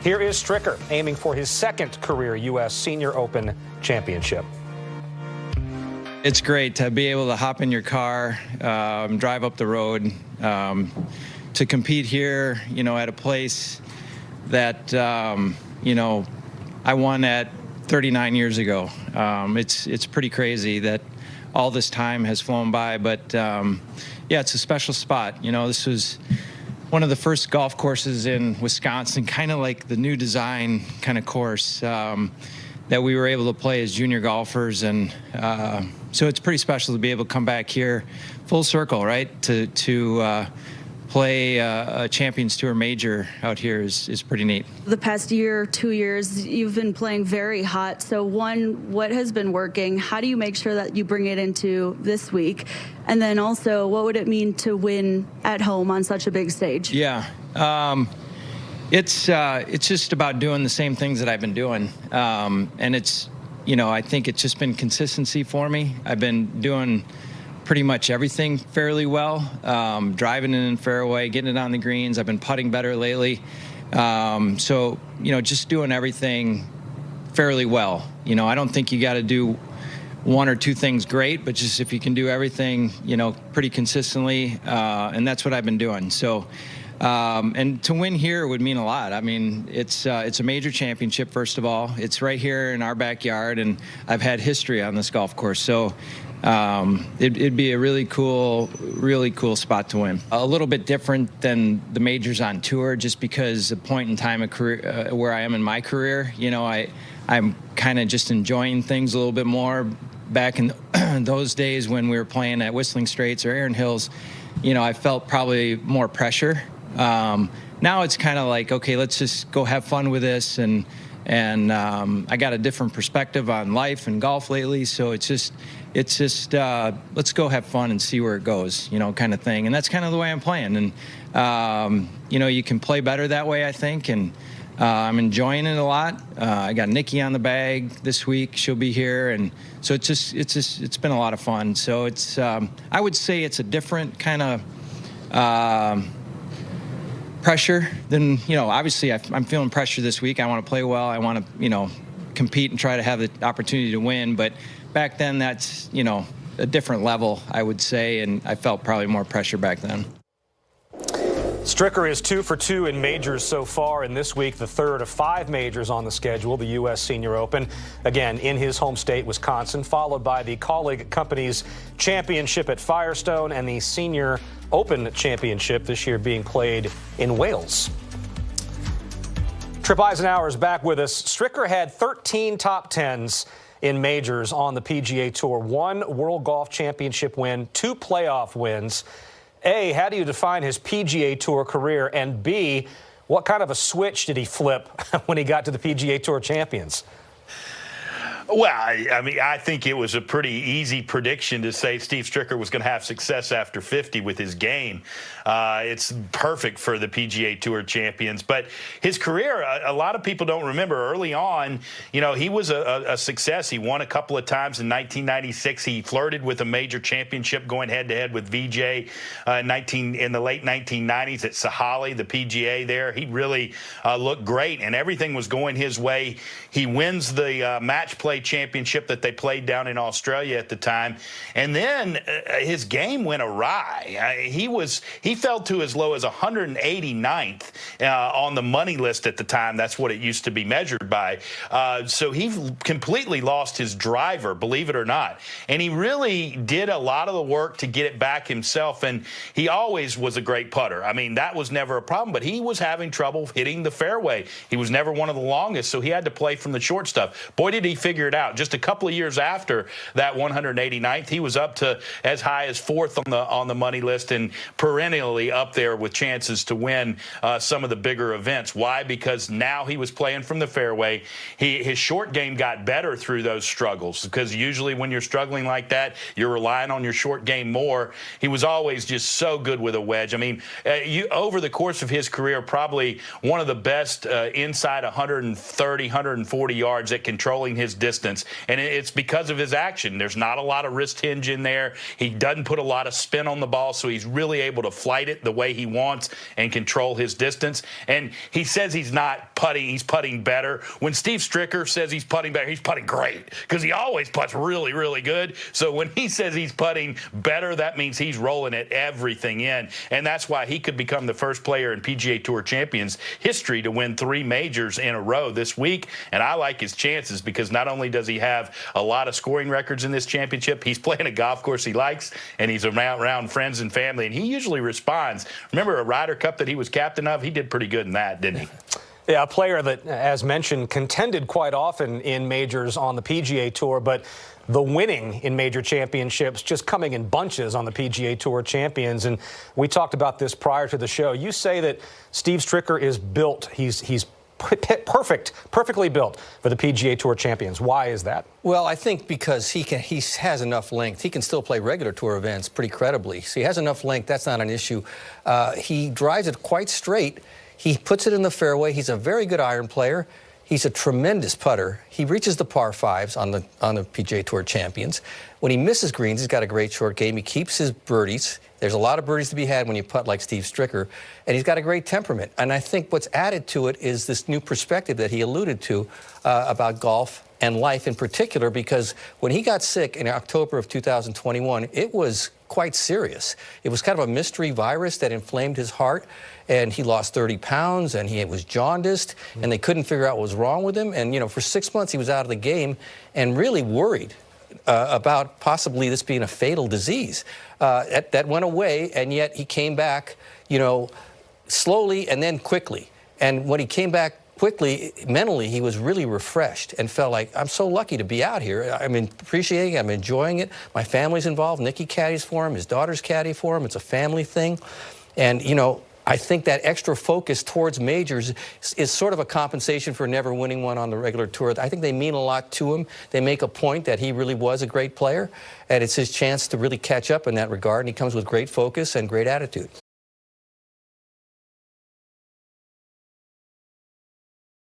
Here is Stricker aiming for his second career U.S. Senior Open championship. It's great to be able to hop in your car, drive up the road, to compete here, at a place that, I won at 39 years ago. It's pretty crazy that all this time has flown by, but yeah, it's a special spot. This was one of the first golf courses in Wisconsin, kind of like the new design kind of course that we were able to play as junior golfers, and so it's pretty special to be able to come back here full circle, right? To play a Champions Tour major out here is pretty neat. The past year, 2 years, you've been playing very hot. So one, what has been working? How do you make sure that you bring it into this week? And then also, what would it mean to win at home on such a big stage? Yeah. It's just about doing the same things that I've been doing. And it's, I think it's just been consistency for me. I've been doing pretty much everything fairly well, driving it in fairway, getting it on the greens. I've been putting better lately. So, just doing everything fairly well. I don't think you got to do one or two things great, but just if you can do everything, pretty consistently, and that's what I've been doing. So, and to win here would mean a lot. I mean, it's a major championship, first of all. It's right here in our backyard, and I've had history on this golf course. So it'd be a really cool spot to win. A little bit different than the majors on tour, just because the point in time of career where I am in my career, I'm kind of just enjoying things a little bit more. Back in those days when we were playing at Whistling Straits or Erin Hills, I felt probably more pressure. Now it's kind of like, okay, let's just go have fun with this, and I got a different perspective on life and golf lately, so it's just let's go have fun and see where it goes, kind of thing. And that's kind of the way I'm playing, and you can play better that way, I think, and I'm enjoying it a lot. I got Nikki on the bag this week; she'll be here, and so it's been a lot of fun. So it's I would say it's a different kind of pressure than, obviously I'm feeling pressure this week. I want to play well. I want to, compete and try to have the opportunity to win. But back then, that's, a different level, I would say, and I felt probably more pressure back then. Stricker is 2 for 2 in majors so far, and this week the third of 5 majors on the schedule, the U.S. Senior Open, again in his home state, Wisconsin, followed by the Colleague Companies Championship at Firestone and the Senior Open Championship this year being played in Wales. Trip Eisenhower is back with us. Stricker had 13 top 10s in majors on the PGA Tour, 1 World Golf Championship win, 2 playoff wins. A, how do you define his PGA Tour career? And B, what kind of a switch did he flip when he got to the PGA Tour Champions? Well, I mean, I think it was a pretty easy prediction to say Steve Stricker was going to have success after 50 with his game. It's perfect for the PGA Tour Champions. But his career, a lot of people don't remember. Early on, he was a success. He won a couple of times in 1996. He flirted with a major championship going head-to-head with VJ in the late 1990s at Sahalee, the PGA there. He really looked great, and everything was going his way. He wins the match play championship that they played down in Australia at the time, and then his game went awry. He fell to as low as 189th on the money list at the time. That's what it used to be measured by. So he completely lost his driver, believe it or not, and he really did a lot of the work to get it back himself. And he always was a great putter. I mean, that was never a problem, but he was having trouble hitting the fairway. He was never one of the longest, so he had to play from the short stuff. Boy, did he figure it out. Just a couple of years after that 189th, he was up to as high as 4th on the money list and perennially up there with chances to win some of the bigger events. Why? Because now he was playing from the fairway. His short game got better through those struggles, because usually when you're struggling like that, you're relying on your short game more. He was always just so good with a wedge. I mean, over the course of his career, probably one of the best inside 130, 140 yards at controlling his distance distance, and it's because of his action. There's not a lot of wrist hinge in there. He doesn't put a lot of spin on the ball, so he's really able to flight it the way he wants and control his distance. And he says he's not putting, he's putting better. When Steve Stricker says he's putting better, he's putting great, because he always putts really, really good. So when he says he's putting better, that means he's rolling it everything in, and that's why he could become the first player in PGA Tour Champions history to win 3 majors in a row this week. And I like his chances because not only does he have a lot of scoring records in this championship, he's playing a golf course he likes, and he's around friends and family, and he usually responds. Remember a Ryder Cup that he was captain of? He did pretty good in that, didn't he? Yeah, a player that, as mentioned, contended quite often in majors on the PGA Tour, but the winning in major championships just coming in bunches on the PGA Tour Champions. And we talked about this prior to the show. You say that Steve Stricker is built. He's perfectly built for the PGA Tour Champions. Why is that? Well, I think because he has enough length. He can still play regular tour events pretty credibly. So he has enough length. That's not an issue. He drives it quite straight. He puts it in the fairway. He's a very good iron player. He's a tremendous putter. He reaches the par 5s on the PGA Tour Champions. When he misses greens, he's got a great short game. He keeps his birdies. There's a lot of birdies to be had when you putt like Steve Stricker. And he's got a great temperament. And I think what's added to it is this new perspective that he alluded to about golf and life in particular, because when he got sick in October of 2021, it was quite serious. It was kind of a mystery virus that inflamed his heart, and he lost 30 pounds, and he was jaundiced, and they couldn't figure out what was wrong with him. And, you know, for 6 months he was out of the game and really worried about possibly this being a fatal disease. That went away, and yet he came back, you know, slowly and then quickly. And when he came back quickly, mentally, he was really refreshed and felt like, I'm so lucky to be out here. I'm appreciating it. I'm enjoying it. My family's involved. Nicky caddies for him. His daughter's caddy for him. It's a family thing. And, you know, I think that extra focus towards majors is sort of a compensation for never winning one on the regular tour. I think they mean a lot to him. They make a point that he really was a great player, and it's his chance to really catch up in that regard, and he comes with great focus and great attitude.